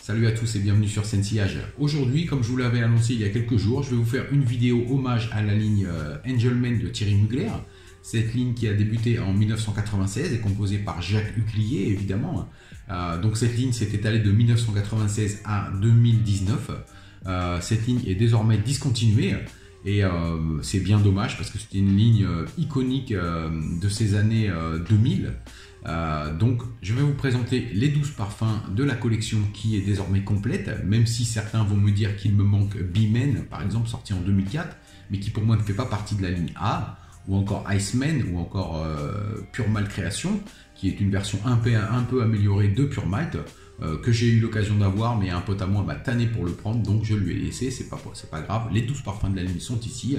Salut à tous et bienvenue sur Sensillage. Aujourd'hui, comme je vous l'avais annoncé il y a quelques jours, je vais vous faire une vidéo hommage à la ligne Angelman de Thierry Mugler. Cette ligne qui a débuté en 1996 est composée par Jacques Uclier, évidemment. Donc cette ligne s'est étalée de 1996 à 2019. Cette ligne est désormais discontinuée. Et c'est bien dommage parce que c'était une ligne iconique de ces années 2000. Donc je vais vous présenter les 12 parfums de la collection qui est désormais complète, même si certains vont me dire qu'il me manque B-Men, par exemple, sorti en 2004, mais qui pour moi ne fait pas partie de la ligne A, ou encore Iceman, ou encore Pure Malt Création, qui est une version un peu améliorée de Pure Malt, que j'ai eu l'occasion d'avoir, mais un pote à moi m'a tanné pour le prendre, donc je lui ai laissé, c'est pas grave. Les 12 parfums de la ligne sont ici.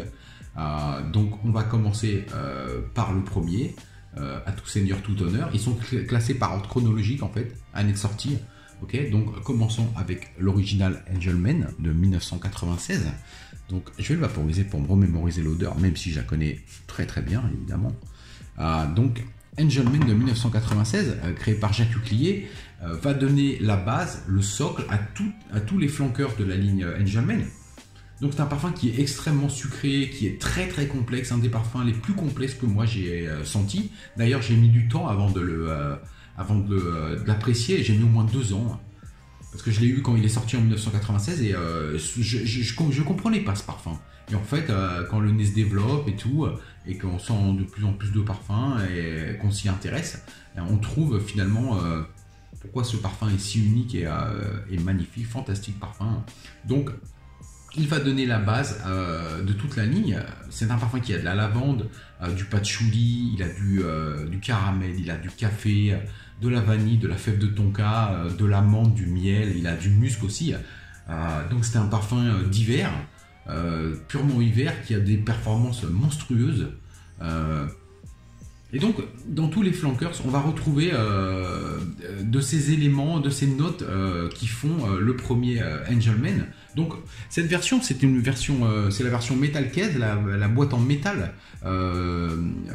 Donc on va commencer par le premier, à tout seigneur, tout honneur. Ils sont classés par ordre chronologique en fait, année de sortie. Ok, donc commençons avec l'original Angelman de 1996. Donc je vais le vaporiser pour me remémoriser l'odeur, même si je la connais très bien évidemment. Donc Angelman de 1996, créé par Jacques Uclier, va donner la base, le socle à tous les flanqueurs de la ligne Angelman. Donc c'est un parfum qui est extrêmement sucré, qui est très complexe, un des parfums les plus complexes que moi j'ai senti. D'ailleurs j'ai mis du temps avant de l'apprécier, j'ai mis au moins 2 ans. Parce que je l'ai eu quand il est sorti en 1996 et je comprenais pas ce parfum. Et en fait, quand le nez se développe et tout, et qu'on sent de plus en plus de parfums et qu'on s'y intéresse, on trouve finalement pourquoi ce parfum est si unique et magnifique, fantastique parfum. Donc, il va donner la base de toute la ligne. C'est un parfum qui a de la lavande, du patchouli, il a du caramel, il a du café, de la vanille, de la fève de tonka, de la menthe, du miel, il a du musc aussi. Donc c'est un parfum d'hiver, purement hiver, qui a des performances monstrueuses. Et donc, dans tous les flankers, on va retrouver de ces éléments, de ces notes qui font le premier Angelman. Donc, cette version, c'est la version Metal Case, la boîte en métal.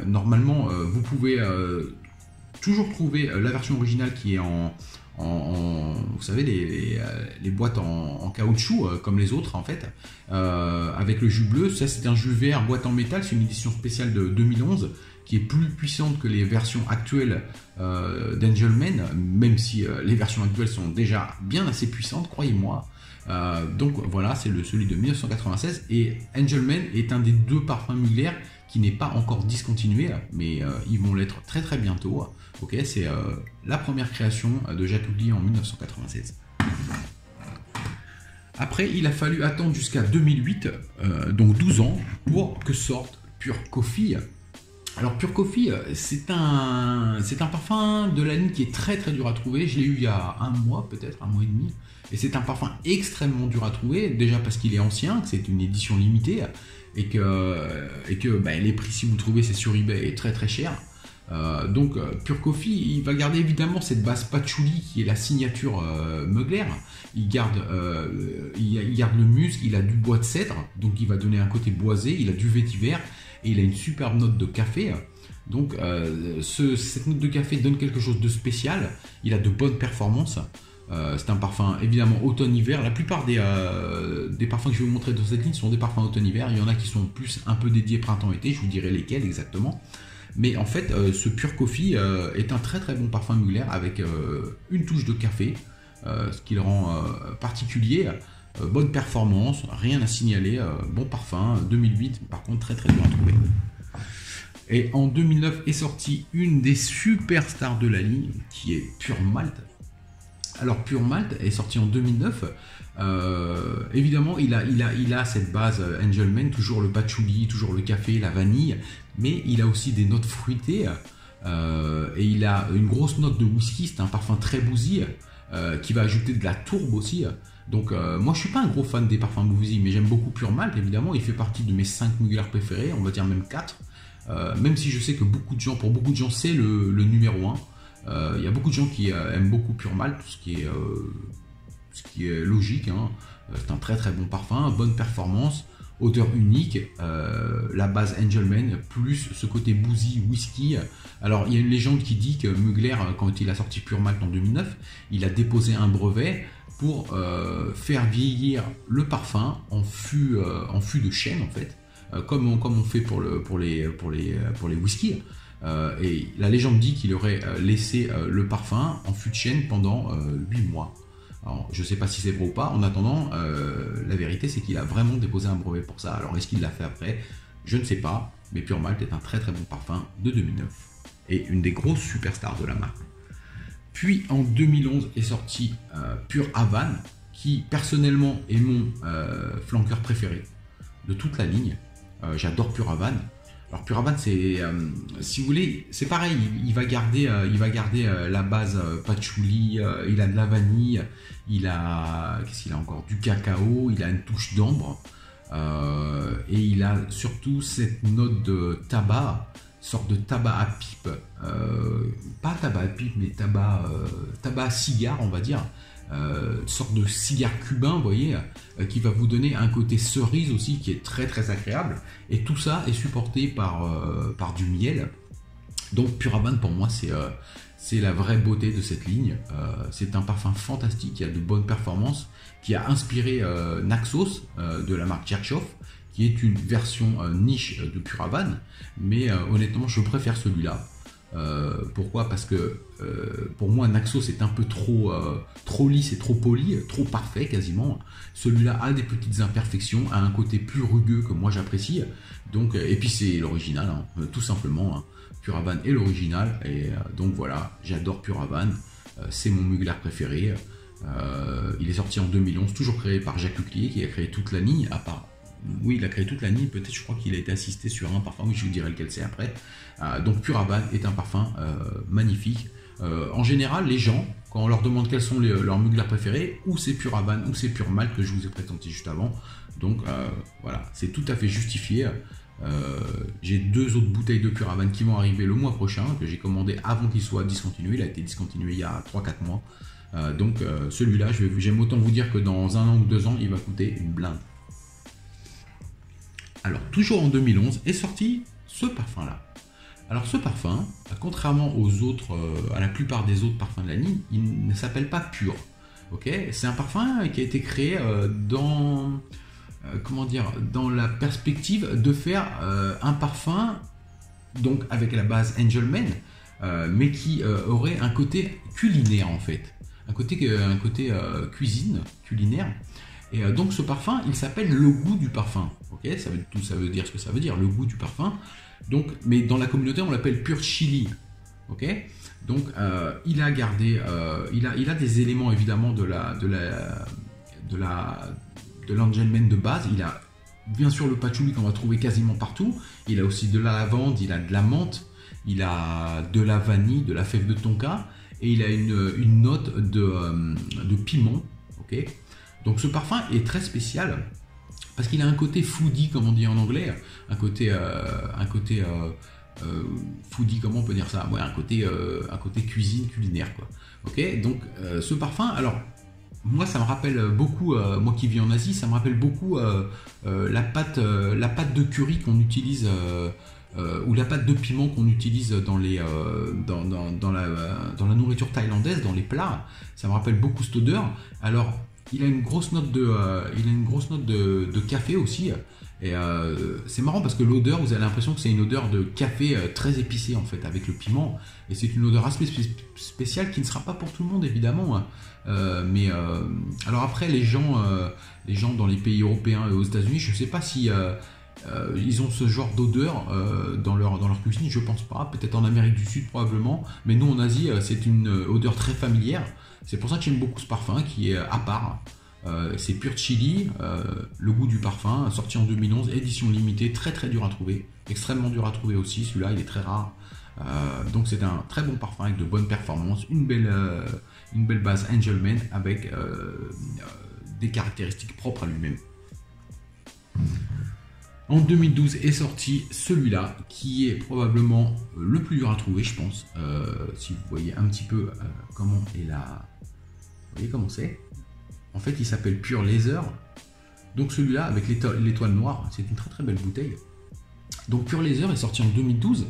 Normalement, vous pouvez toujours trouver la version originale qui est vous savez, les boîtes en caoutchouc, comme les autres en fait, avec le jus bleu. Ça, c'est un jus vert, boîte en métal, c'est une édition spéciale de 2011, qui est plus puissante que les versions actuelles d'Angelman, même si les versions actuelles sont déjà bien assez puissantes, croyez-moi. Donc voilà, c'est celui de 1996, et Angelman est un des 2 parfums Mugler qui n'est pas encore discontinué, mais ils vont l'être très bientôt. Ok, c'est la première création de Jacques Uclier en 1996. Après, il a fallu attendre jusqu'à 2008, donc 12 ans, pour que sorte Pure Coffee. Alors Pure Coffee, c'est un parfum de la ligne qui est très dur à trouver. Je l'ai eu il y a un mois, peut-être un mois et demi, et c'est un parfum extrêmement dur à trouver, déjà parce qu'il est ancien, que c'est une édition limitée, et que les prix, si vous le trouvez, c'est sur eBay, est très cher. Donc Pure Coffee, il va garder évidemment cette base patchouli qui est la signature Mugler. Il garde le musc, il a du bois de cèdre, donc il va donner un côté boisé, il a du vétiver et il a une superbe note de café. Donc cette note de café donne quelque chose de spécial, il a de bonnes performances. C'est un parfum évidemment automne-hiver. La plupart des parfums que je vais vous montrer dans cette ligne sont des parfums automne-hiver. Il y en a qui sont plus un peu dédiés printemps-été, je vous dirai lesquels exactement. Mais en fait, ce Pure Coffee est un très bon parfum Mugler avec une touche de café, ce qui le rend particulier. Bonne performance, rien à signaler, bon parfum. 2008, par contre, très dur à trouver. Et en 2009 est sortie une des superstars de la ligne, qui est Pure Malt. Alors Pure Malt est sorti en 2009. Évidemment, il a cette base Angelman, toujours le patchouli, toujours le café, la vanille, mais il a aussi des notes fruitées et il a une grosse note de whisky. C'est un parfum très bousy qui va ajouter de la tourbe aussi. Donc moi, je suis pas un gros fan des parfums bousy, mais j'aime beaucoup Pure Malt. Évidemment, il fait partie de mes 5 Mugler préférés, on va dire même 4. Même si je sais que pour beaucoup de gens, c'est le numéro 1. Il y a beaucoup de gens qui aiment beaucoup Pure Malt, ce qui est logique, hein. C'est un très bon parfum, bonne performance. odeur unique, la base Angelman, plus ce côté boozy, whisky. Alors il y a une légende qui dit que Mugler, quand il a sorti Pure Malt en 2009, il a déposé un brevet pour faire vieillir le parfum en fût de chêne en fait, comme on fait pour les whiskies. Et la légende dit qu'il aurait laissé le parfum en fût de chêne pendant 8 mois. Alors, je ne sais pas si c'est vrai ou pas. En attendant, la vérité c'est qu'il a vraiment déposé un brevet pour ça. Alors est-ce qu'il l'a fait après? Je ne sais pas. Mais Pure Malt est un très très bon parfum de 2009 et une des grosses superstars de la marque. Puis en 2011 est sorti Pure Havane, qui personnellement est mon flanqueur préféré de toute la ligne. J'adore Pure Havane. Alors Pure Havane, c'est, si vous voulez, c'est pareil, il va garder la base patchouli, il a de la vanille, il a, qu'est-ce qu'il a encore, du cacao, il a une touche d'ambre, et il a surtout cette note de tabac, sorte de tabac à pipe, pas tabac à pipe, mais tabac à cigare, on va dire. Sorte de cigare cubain, vous voyez, qui va vous donner un côté cerise aussi qui est très très agréable, et tout ça est supporté par du miel. Donc Pure Havane pour moi c'est la vraie beauté de cette ligne. C'est un parfum fantastique qui a de bonnes performances, qui a inspiré Naxos de la marque Kirchhoff, qui est une version niche de Pure Havane, mais honnêtement je préfère celui-là. Pourquoi? Parce que pour moi Naxos est un peu trop lisse et trop poli, trop parfait quasiment. Celui-là a des petites imperfections, a un côté plus rugueux que moi j'apprécie. Donc, et puis c'est l'original, hein, tout simplement. Hein. Pure Havane est l'original, et donc voilà, j'adore Pure Havane. C'est mon Mugler préféré. Il est sorti en 2011, toujours créé par Jacques Luclier, qui a créé toute la ligne, à part. Oui, il a créé toute la ligne, peut-être je crois qu'il a été assisté sur un parfum, oui je vous dirai lequel c'est après. Donc Pure Havane est un parfum magnifique. En général, les gens, quand on leur demande quels sont leurs Mugler préférés, ou c'est Pure Havane, ou c'est Pure Malt que je vous ai présenté juste avant. Donc voilà, c'est tout à fait justifié. J'ai 2 autres bouteilles de Pure Havane qui vont arriver le mois prochain, que j'ai commandé avant qu'il soit discontinué. Il a été discontinué il y a 3-4 mois. Donc celui-là, j'aime autant vous dire que dans 1 an ou 2 ans, il va coûter une blinde. Alors, toujours en 2011, est sorti ce parfum-là. Alors, ce parfum, contrairement aux autres, à la plupart des autres parfums de la ligne, il ne s'appelle pas Pure. Okay, c'est un parfum qui a été créé dans la perspective de faire un parfum donc avec la base Angelman, mais qui aurait un côté culinaire en fait, un côté cuisine culinaire. Et donc ce parfum, il s'appelle le goût du parfum. Ok, ça veut dire ce que ça veut dire, le goût du parfum. Donc, mais dans la communauté, on l'appelle Pure Chili. Ok, donc il a gardé, il a des éléments évidemment de l'Angelman de base. Il a bien sûr le patchouli qu'on va trouver quasiment partout. Il a aussi de la lavande, il a de la menthe, il a de la vanille, de la fève de tonka, et il a une note de piment. Ok. Donc ce parfum est très spécial parce qu'il a un côté foodie, comme on dit en anglais, un côté foodie, comment on peut dire ça? Ouais, un côté cuisine, culinaire, quoi. Ok, donc ce parfum, alors moi ça me rappelle beaucoup, moi qui vis en Asie, ça me rappelle beaucoup la pâte de curry qu'on utilise, ou la pâte de piment qu'on utilise dans la nourriture thaïlandaise, dans les plats. Ça me rappelle beaucoup cette odeur. Alors il a une grosse note de café aussi, et c'est marrant parce que l'odeur, vous avez l'impression que c'est une odeur de café très épicé en fait avec le piment, et c'est une odeur assez spéciale qui ne sera pas pour tout le monde évidemment, mais alors après les gens dans les pays européens et aux États-Unis, je ne sais pas si ils ont ce genre d'odeur dans leur cuisine, je pense pas, peut-être en Amérique du Sud probablement, mais nous en Asie c'est une odeur très familière. C'est pour ça que j'aime beaucoup ce parfum qui est à part. C'est Pure Chili, le goût du parfum, sorti en 2011, édition limitée, très très dur à trouver, extrêmement dur à trouver aussi, celui-là il est très rare. Donc c'est un très bon parfum avec de bonnes performances, une belle base Angelman avec des caractéristiques propres à lui-même. En 2012 est sorti celui-là, qui est probablement le plus dur à trouver, je pense. Si vous voyez un petit peu comment est la... Vous voyez comment c'est? En fait, il s'appelle Pure Laser. Donc celui-là, avec l'étoile noire, c'est une très très belle bouteille. Donc Pure Laser est sorti en 2012.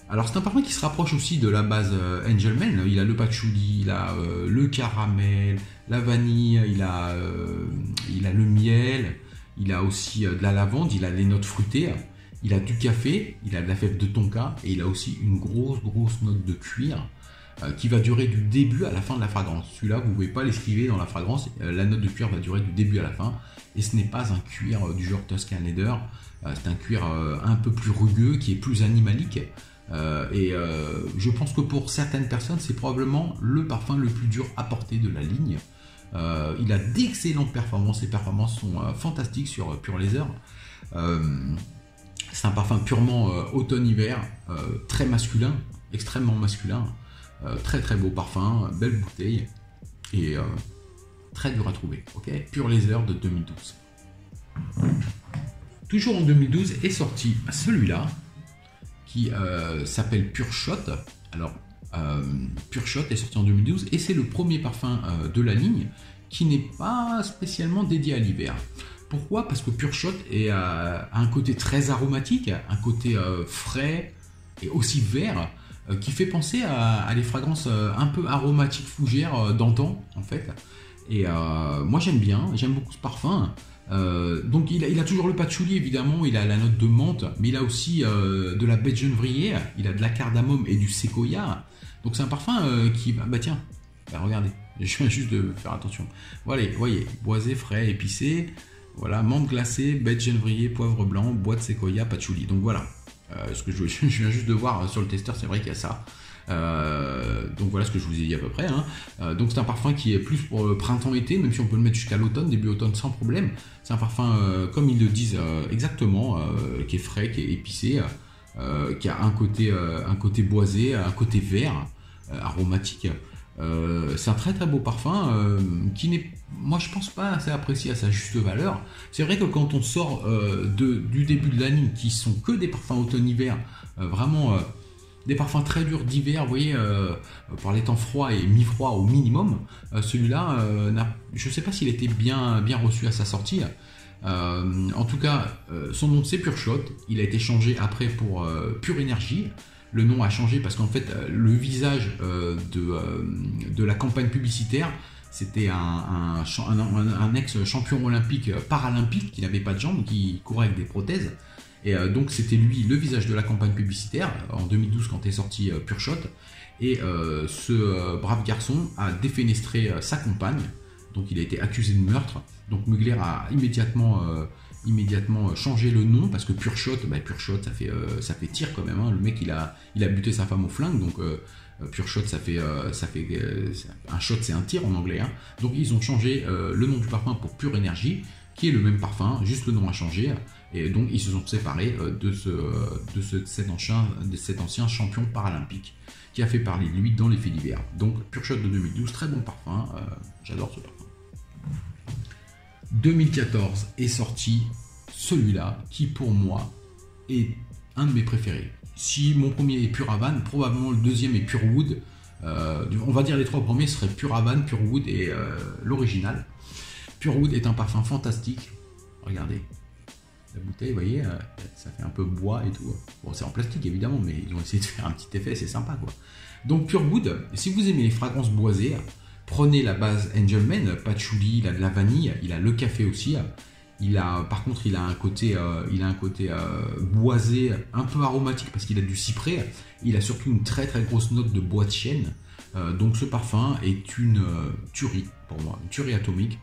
Alors c'est un parfum qui se rapproche aussi de la base Angelman. Il a le patchouli, il a le caramel, la vanille, il a le miel, il a aussi de la lavande, il a les notes fruitées, il a du café, il a de la fève de tonka et il a aussi une grosse note de cuir qui va durer du début à la fin de la fragrance. Celui-là, vous ne pouvez pas l'esquiver dans la fragrance, la note de cuir va durer du début à la fin et ce n'est pas un cuir du genre Tuscan Leather, c'est un cuir un peu plus rugueux qui est plus animalique. Je pense que pour certaines personnes, c'est probablement le parfum le plus dur à porter de la ligne. Il a d'excellentes performances, les performances sont fantastiques sur Pure Laser. C'est un parfum purement automne-hiver, très masculin, extrêmement masculin, très très beau parfum, belle bouteille et très dur à trouver. Okay, Pure Laser de 2012. Toujours en 2012 est sorti celui-là qui s'appelle Pure Shot. Alors, Pure Shot est sorti en 2012 et c'est le premier parfum de la ligne qui n'est pas spécialement dédié à l'hiver. Pourquoi? Parce que Pure Shot a un côté très aromatique, un côté frais et aussi vert qui fait penser à les fragrances un peu aromatiques fougères d'antan en fait. Et moi j'aime beaucoup ce parfum. Donc il a toujours le patchouli évidemment, il a la note de menthe, mais il a aussi de la baie de genevrier, il a de la cardamome et du séquoia. Donc c'est un parfum qui... Bah tiens, regardez, je viens juste de faire attention. Voilà, voyez, boisé, frais, épicé, voilà, menthe glacée, baie de genevrier, poivre blanc, bois de séquoia, patchouli. Donc voilà, ce que je viens juste de voir sur le testeur, c'est vrai qu'il y a ça. Donc voilà ce que je vous ai dit à peu près. Donc c'est un parfum qui est plus pour le printemps-été, même si on peut le mettre jusqu'à l'automne, début automne sans problème. C'est un parfum, comme ils le disent exactement, qui est frais, qui est épicé, qui a un côté boisé, un côté vert, aromatique. C'est un très très beau parfum qui n'est, moi je pense pas assez apprécié à sa juste valeur. C'est vrai que quand on sort du début de l'année qui sont que des parfums automne-hiver, vraiment des parfums très durs d'hiver, vous voyez, par les temps froids et mi-froid au minimum, celui-là, je ne sais pas s'il était bien reçu à sa sortie. En tout cas, son nom c'est Pure Shot, il a été changé après pour Pure Energy. Le nom a changé parce qu'en fait, le visage de la campagne publicitaire, c'était un ex-champion olympique paralympique qui n'avait pas de jambes, qui courait avec des prothèses. Et donc c'était lui le visage de la campagne publicitaire en 2012 quand est sorti Pure Shot. Et ce brave garçon a défenestré sa compagne, donc il a été accusé de meurtre. Donc Mugler a immédiatement changé le nom parce que Pure Shot, Pure Shot ça fait tir quand même. Le mec il a buté sa femme au flingue, donc Pure Shot ça fait un shot c'est un tir en anglais. Donc ils ont changé le nom du parfum pour Pure Energy, qui est le même parfum, juste le nom a changé. Et donc ils se sont séparés de cet ancien champion paralympique qui a fait parler de lui dans les faits divers. Donc Pure Shot de 2012, très bon parfum, j'adore ce parfum. 2014 est sorti celui-là qui pour moi est un de mes préférés. Si mon premier est Pure Havane, probablement le deuxième est Pure Wood. On va dire les trois premiers seraient Pure Havane, Pure Wood et l'original. Pure Wood est un parfum fantastique. Regardez. La bouteille, vous voyez, ça fait un peu bois et tout. Bon, c'est en plastique évidemment, mais ils ont essayé de faire un petit effet, c'est sympa quoi. Donc Pure Wood, si vous aimez les fragrances boisées, prenez la base Angelman, patchouli, il a de la vanille, il a le café aussi. Par contre, il a un côté boisé, un peu aromatique parce qu'il a du cyprès. Il a surtout une très très grosse note de bois de chêne. Donc ce parfum est une tuerie pour moi, une tuerie atomique.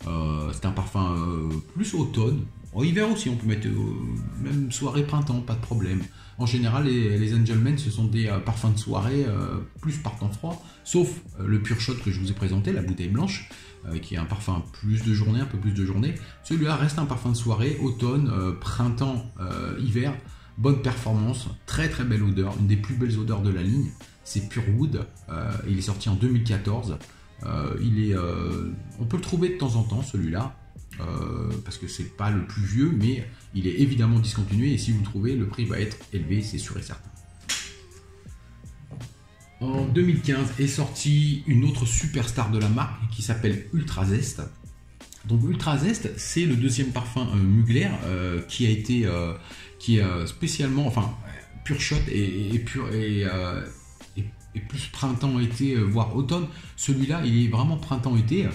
C'est un parfum plus automne. En hiver aussi, on peut mettre même soirée printemps, pas de problème. En général, les Angelman, ce sont des parfums de soirée plus par temps froid, sauf le Pure Shot que je vous ai présenté, la bouteille blanche, qui est un parfum plus de journée, un peu plus de journée. Celui-là reste un parfum de soirée, automne, printemps, hiver. Bonne performance, très très belle odeur, une des plus belles odeurs de la ligne. C'est Pure Wood, il est sorti en 2014. On peut le trouver de temps en temps celui-là, parce que c'est pas le plus vieux, mais il est évidemment discontinué et si vous le trouvez, le prix va être élevé, c'est sûr et certain. En 2015 est sortie une autre superstar de la marque qui s'appelle Ultra Zest. Donc Ultra Zest, c'est le deuxième parfum Mugler qui a été qui est spécialement, enfin Pure Shot et plus printemps-été, voire automne. Celui-là, il est vraiment printemps-été.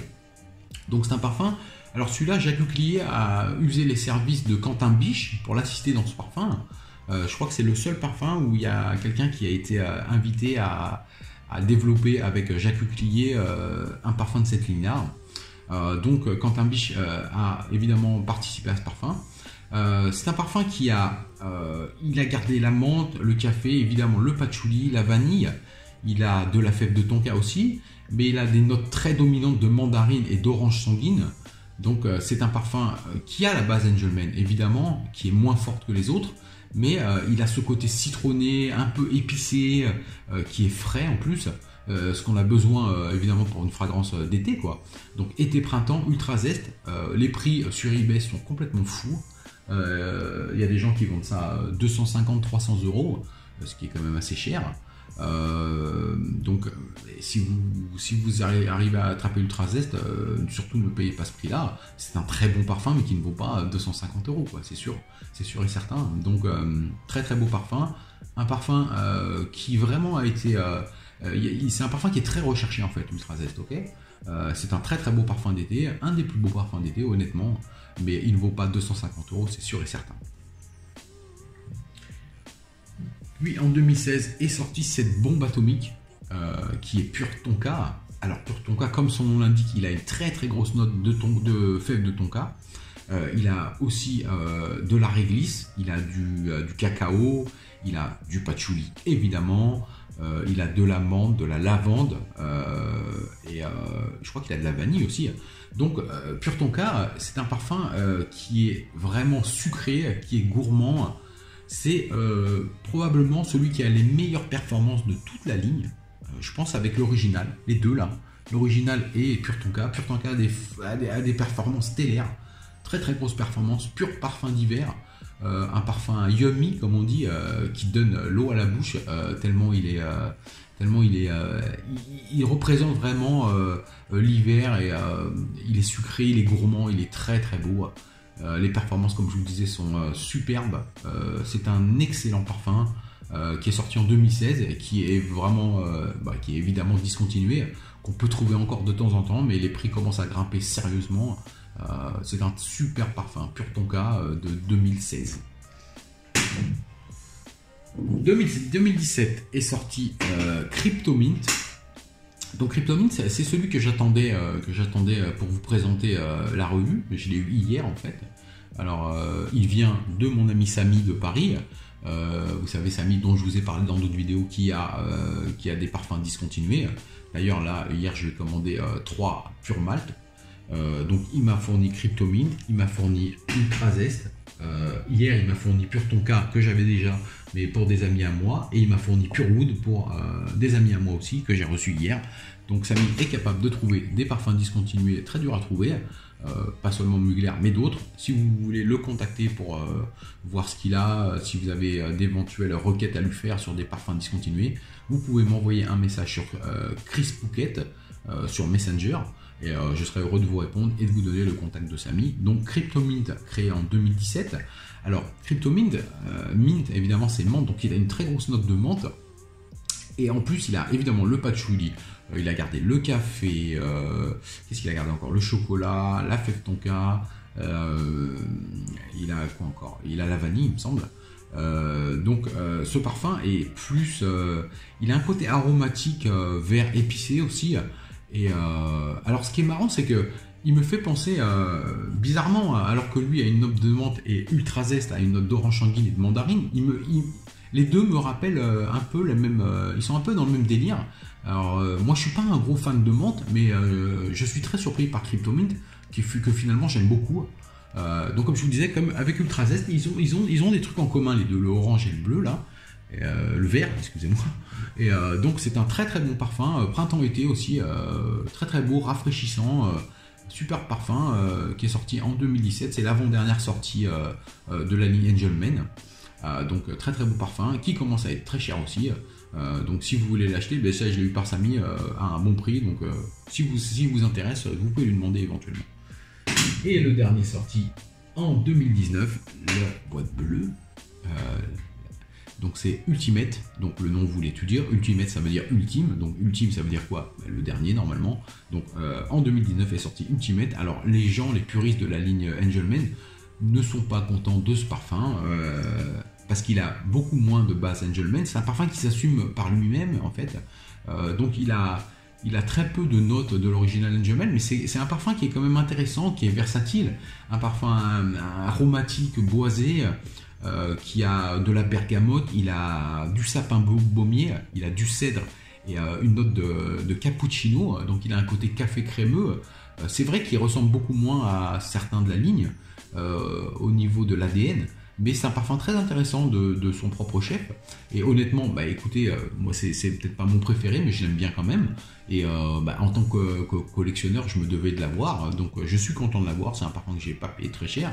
Donc c'est un parfum. Alors celui-là, Jacques Leclier a usé les services de Quentin Biche pour l'assister dans ce parfum. Je crois que c'est le seul parfum où il y a quelqu'un qui a été invité à développer avec Jacques Leclier un parfum de cette ligne-là. Donc Quentin Biche a évidemment participé à ce parfum. C'est un parfum qui a, il a gardé la menthe, le café, évidemment le patchouli, la vanille. Il a de la fève de tonka aussi, mais il a des notes très dominantes de mandarine et d'orange sanguine. Donc c'est un parfum qui a la base Angelman, évidemment, qui est moins forte que les autres, mais il a ce côté citronné, un peu épicé, qui est frais en plus, ce qu'on a besoin évidemment pour une fragrance d'été, quoi. Donc été-printemps, Ultra Zest, les prix sur eBay sont complètement fous. Il y a des gens qui vendent ça à 250-300 €, ce qui est quand même assez cher. Donc si vous arrivez à attraper Ultra Zest, surtout ne payez pas ce prix là. C'est un très bon parfum mais qui ne vaut pas 250 €, quoi, c'est sûr et certain. Donc très très beau parfum, un parfum qui vraiment a été c'est un parfum qui est très recherché en fait, Ultra Zest, ok. C'est un très très beau parfum d'été, un des plus beaux parfums d'été honnêtement, mais il ne vaut pas 250 €, c'est sûr et certain. Puis en 2016 est sortie cette bombe atomique qui est Pure Tonka. Alors Pure Tonka, comme son nom l'indique, il a une très très grosse note de fève de tonka. Il a aussi de la réglisse, il a du cacao, il a du patchouli évidemment, il a de la menthe, de la lavande et je crois qu'il a de la vanille aussi. Donc Pure Tonka, c'est un parfum qui est vraiment sucré, qui est gourmand. C'est probablement celui qui a les meilleures performances de toute la ligne. Je pense avec l'original, les deux là, l'original et Pure Tonka. Pure Tonka a des performances stellaires, très très grosses performances, pur parfum d'hiver, un parfum yummy comme on dit, qui donne l'eau à la bouche tellement il représente vraiment l'hiver et il est sucré, il est gourmand, il est très très beau. Les performances, comme je vous le disais, sont superbes. C'est un excellent parfum qui est sorti en 2016 et qui est vraiment, qui est évidemment discontinué, qu'on peut trouver encore de temps en temps, mais les prix commencent à grimper sérieusement. C'est un super parfum, Pure Tonka de 2016. 2017 est sorti Cryptomint. Donc Cryptomint, c'est celui que j'attendais pour vous présenter la revue. Je l'ai eu hier en fait. Alors il vient de mon ami Samy de Paris. Vous savez, Samy dont je vous ai parlé dans d'autres vidéos, qui a des parfums discontinués. D'ailleurs là, hier je lui ai commandé 3 Pure Malt. Donc il m'a fourni Cryptomint, il m'a fourni Ultra Zest. Hier il m'a fourni Pure Tonka que j'avais déjà, mais pour des amis à moi, et il m'a fourni Pure Wood pour des amis à moi aussi que j'ai reçu hier. Donc Samy est capable de trouver des parfums discontinués très durs à trouver, pas seulement Mugler mais d'autres. Si vous voulez le contacter pour voir ce qu'il a, si vous avez d'éventuelles requêtes à lui faire sur des parfums discontinués, vous pouvez m'envoyer un message sur Chris Pouquet sur Messenger. Et je serai heureux de vous répondre et de vous donner le contact de Samy. Donc Cryptomint, créé en 2017. Alors Cryptomint, mint évidemment c'est menthe, donc il a une très grosse note de menthe. Et en plus il a évidemment le patchouli, il a gardé le café, qu'est-ce qu'il a gardé encore? Le chocolat, la fève tonka, il a quoi encore? Il a la vanille il me semble. Donc ce parfum est plus, il a un côté aromatique, vert épicé aussi. Et alors ce qui est marrant, c'est que il me fait penser bizarrement, alors que lui a une note de menthe et Ultra Zest a une note d'orange sanguine et de mandarine, les deux me rappellent un peu la même, ils sont un peu dans le même délire. Alors moi je suis pas un gros fan de menthe, mais je suis très surpris par Cryptomint que finalement j'aime beaucoup. Donc comme je vous disais, comme avec Ultra Zest, ils ont des trucs en commun les deux, le orange et le bleu là. Le vert, excusez-moi. Et donc c'est un très très bon parfum, printemps-été aussi, très très beau, rafraîchissant, super parfum qui est sorti en 2017. C'est l'avant-dernière sortie de la ligne Angelman. Donc très très beau parfum qui commence à être très cher aussi. Donc si vous voulez l'acheter, ben ça je l'ai eu par Samy à un bon prix. Donc si vous intéresse, vous pouvez lui demander éventuellement. Et le dernier sorti en 2019, la boîte bleue. Donc c'est Ultimate, donc le nom voulait tout dire. Ultimate ça veut dire ultime, donc ultime ça veut dire quoi? Le dernier normalement. Donc en 2019 est sorti Ultimate. Alors les gens, les puristes de la ligne Angelman ne sont pas contents de ce parfum parce qu'il a beaucoup moins de base Angelman. C'est un parfum qui s'assume par lui-même en fait. Donc il a très peu de notes de l'original Angelman, mais c'est un parfum qui est quand même intéressant, qui est versatile. Un parfum aromatique, boisé. Qui a de la bergamote, il a du sapin baumier, il a du cèdre et une note de cappuccino, donc il a un côté café crémeux. C'est vrai qu'il ressemble beaucoup moins à certains de la ligne au niveau de l'ADN, mais c'est un parfum très intéressant de son propre chef. Et honnêtement, bah écoutez, moi c'est peut-être pas mon préféré, mais je l'aime bien quand même. Et en tant que collectionneur, je me devais de l'avoir, donc je suis content de l'avoir. C'est un parfum que j'ai pas payé très cher.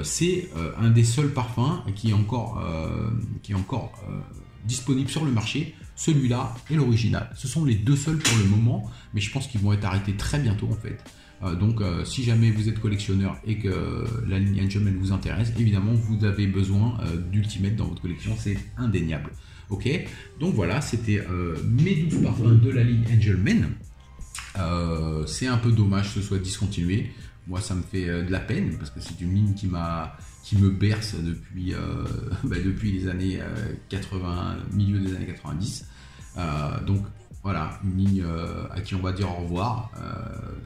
C'est un des seuls parfums qui est encore disponible sur le marché, celui-là et l'original. Ce sont les deux seuls pour le moment, mais je pense qu'ils vont être arrêtés très bientôt en fait. Donc si jamais vous êtes collectionneur et que la ligne Angelman vous intéresse, évidemment vous avez besoin d'Ultimate dans votre collection, c'est indéniable. Ok, donc voilà, c'était mes 12 parfums de la ligne Angelman. C'est un peu dommage que ce soit discontinué. Moi, ça me fait de la peine parce que c'est une ligne qui me berce depuis, depuis les années 80, milieu des années 90. Donc voilà, une ligne à qui on va dire au revoir.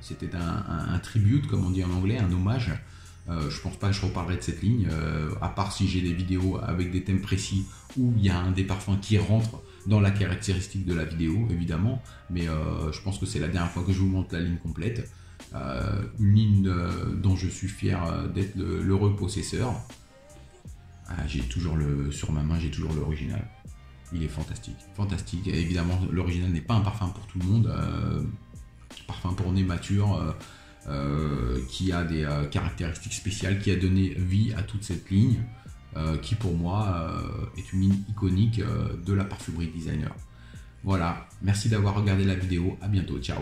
C'était un tribute, comme on dit en anglais, un hommage. Je pense pas que je reparlerai de cette ligne, à part si j'ai des vidéos avec des thèmes précis où il y a un des parfums qui rentre dans la caractéristique de la vidéo, évidemment. Mais je pense que c'est la dernière fois que je vous montre la ligne complète. Une ligne dont je suis fier d'être l'heureux possesseur. J'ai toujours sur ma main, j'ai toujours l'original. Il est fantastique, fantastique. Et évidemment, l'original n'est pas un parfum pour tout le monde. Parfum pour nez mature, qui a des caractéristiques spéciales, qui a donné vie à toute cette ligne, qui pour moi est une ligne iconique de la parfumerie designer. Voilà, merci d'avoir regardé la vidéo. À bientôt, ciao.